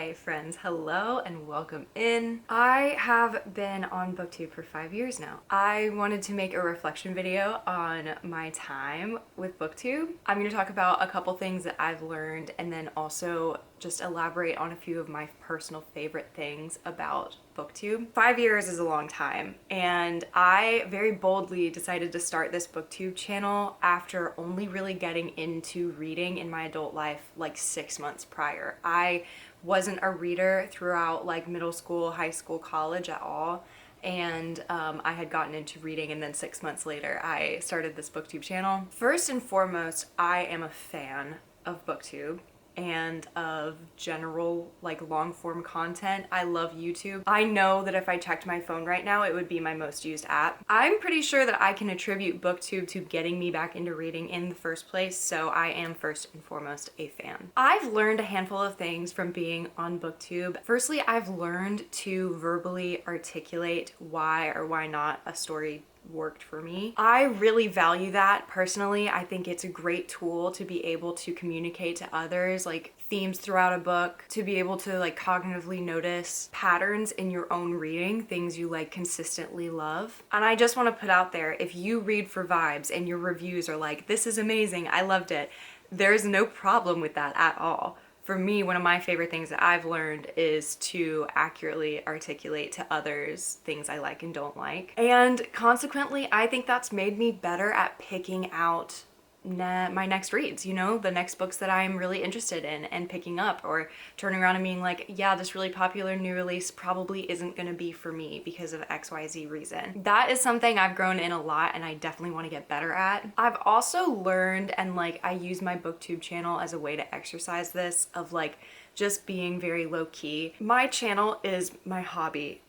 Hi friends, hello and welcome in. I have been on Booktube for 5 years now. I wanted to make a reflection video on my time with Booktube. I'm going to talk about a couple things that I've learned and then also just elaborate on a few of my personal favorite things about Booktube. 5 years is a long time, and I very boldly decided to start this Booktube channel after only really getting into reading in my adult life like 6 months prior. I wasn't a reader throughout like middle school, high school, college at all. And I had gotten into reading, and then 6 months later I started this Booktube channel. First and foremost, I am a fan of Booktube and of general like long form content. I love YouTube. I know that if I checked my phone right now, it would be my most used app. I'm pretty sure that I can attribute Booktube to getting me back into reading in the first place, so I am first and foremost a fan. I've learned a handful of things from being on Booktube. Firstly, I've learned to verbally articulate why or why not a story worked for me. I really value that personally. I think it's a great tool to be able to communicate to others like themes throughout a book, to be able to like cognitively notice patterns in your own reading, things you like consistently love. And I just want to put out there, if you read for vibes and your reviews are like, this is amazing, I loved it, there's no problem with that at all. For me, one of my favorite things that I've learned is to accurately articulate to others things I like and don't like. And consequently, I think that's made me better at picking out my next reads, you know, the next books that I'm really interested in and picking up, or turning around and being like, yeah, this really popular new release probably isn't gonna be for me because of XYZ reason. That is something I've grown in a lot and I definitely want to get better at. I've also learned, and like I use my Booktube channel as a way to exercise this, of like just being very low key. My channel is my hobby,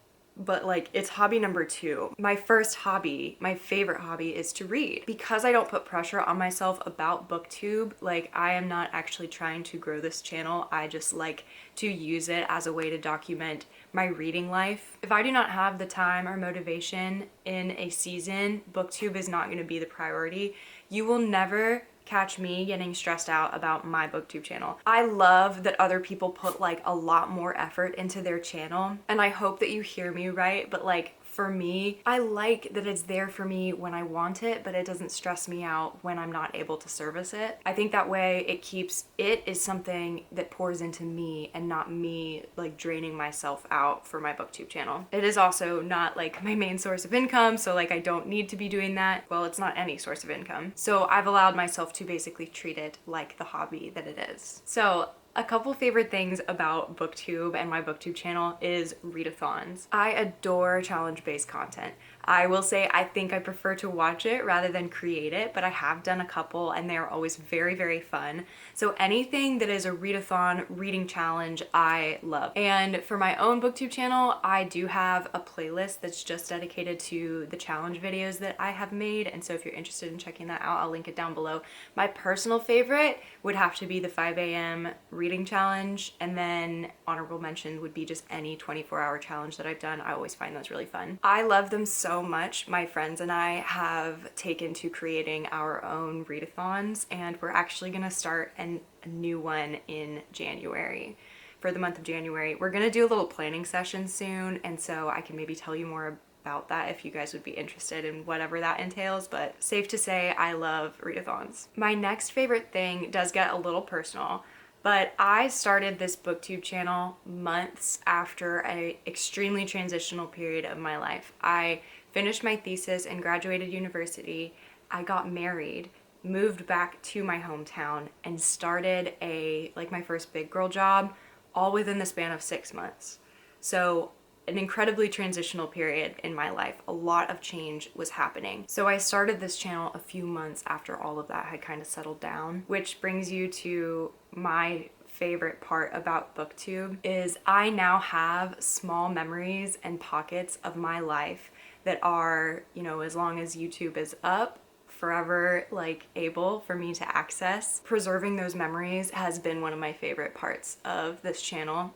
but like it's hobby number 2. My first hobby, my favorite hobby, is to read. Because I don't put pressure on myself about Booktube, like I am not actually trying to grow this channel. I just like to use it as a way to document my reading life. If I do not have the time or motivation in a season, Booktube is not going to be the priority. You will never catch me getting stressed out about my Booktube channel. I love that other people put like a lot more effort into their channel, and I hope that you hear me right, but like for me, I like that it's there for me when I want it, but it doesn't stress me out when I'm not able to service it. I think that way it is something that pours into me and not me like draining myself out for my Booktube channel. It is also not like my main source of income, so like I don't need to be doing that. Well, it's not any source of income. So I've allowed myself to basically treat it like the hobby that it is. So a couple favorite things about Booktube and my Booktube channel is readathons. I adore challenge-based content. I will say I think I prefer to watch it rather than create it, but I have done a couple and they're always very, very fun. So anything that is a readathon, reading challenge, I love. And for my own Booktube channel, I do have a playlist that's just dedicated to the challenge videos that I have made. And so if you're interested in checking that out, I'll link it down below. My personal favorite would have to be the 5 a.m. reading challenge, and then honorable mention would be just any 24-hour challenge that I've done. I always find those really fun. I love them so much. My friends and I have taken to creating our own readathons, and we're actually gonna start a new one in January. For the month of January, we're gonna do a little planning session soon, and so I can maybe tell you more about that if you guys would be interested in whatever that entails, but safe to say I love readathons. My next favorite thing does get a little personal, but I started this Booktube channel months after an extremely transitional period of my life. I finished my thesis and graduated university. I got married, moved back to my hometown, and started my first big girl job all within the span of 6 months. So an incredibly transitional period in my life. A lot of change was happening. So I started this channel a few months after all of that had kind of settled down, which brings you to my favorite part about Booktube is I now have small memories and pockets of my life that are, you know, as long as YouTube is up, forever like able for me to access. Preserving those memories has been one of my favorite parts of this channel.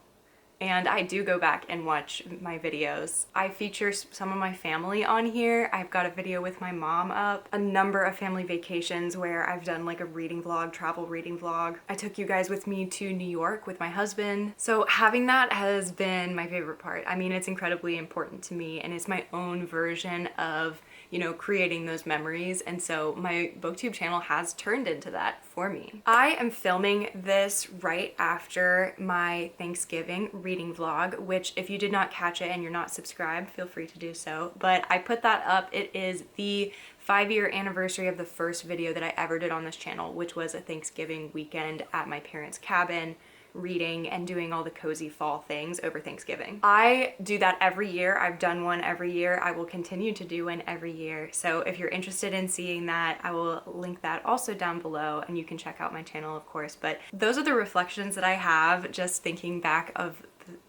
and I do go back and watch my videos. I feature some of my family on here. I've got a video with my mom up, a number of family vacations where I've done like a reading vlog, travel reading vlog. I took you guys with me to New York with my husband. So having that has been my favorite part. I mean, it's incredibly important to me, and it's my own version of, you know, creating those memories. And so my Booktube channel has turned into that for me. I am filming this right after my Thanksgiving reading vlog, which if you did not catch it and you're not subscribed, feel free to do so. But I put that up. It is the 5-year anniversary of the first video that I ever did on this channel, which was a Thanksgiving weekend at my parents' cabin, reading and doing all the cozy fall things over Thanksgiving. I do that every year. I've done one every year. I will continue to do one every year. So if you're interested in seeing that, I will link that also down below, and you can check out my channel, of course. But those are the reflections that I have just thinking back of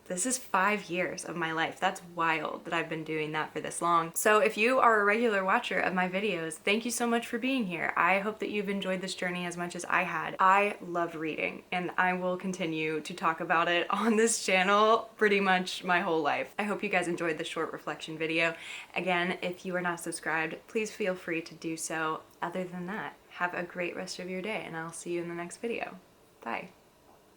this is 5 years of my life. That's wild that I've been doing that for this long. So if you are a regular watcher of my videos, thank you so much for being here. I hope that you've enjoyed this journey as much as I had. I love reading, and I will continue to talk about it on this channel pretty much my whole life. I hope you guys enjoyed the short reflection video. Again, if you are not subscribed, please feel free to do so. Other than that, have a great rest of your day, and I'll see you in the next video. Bye.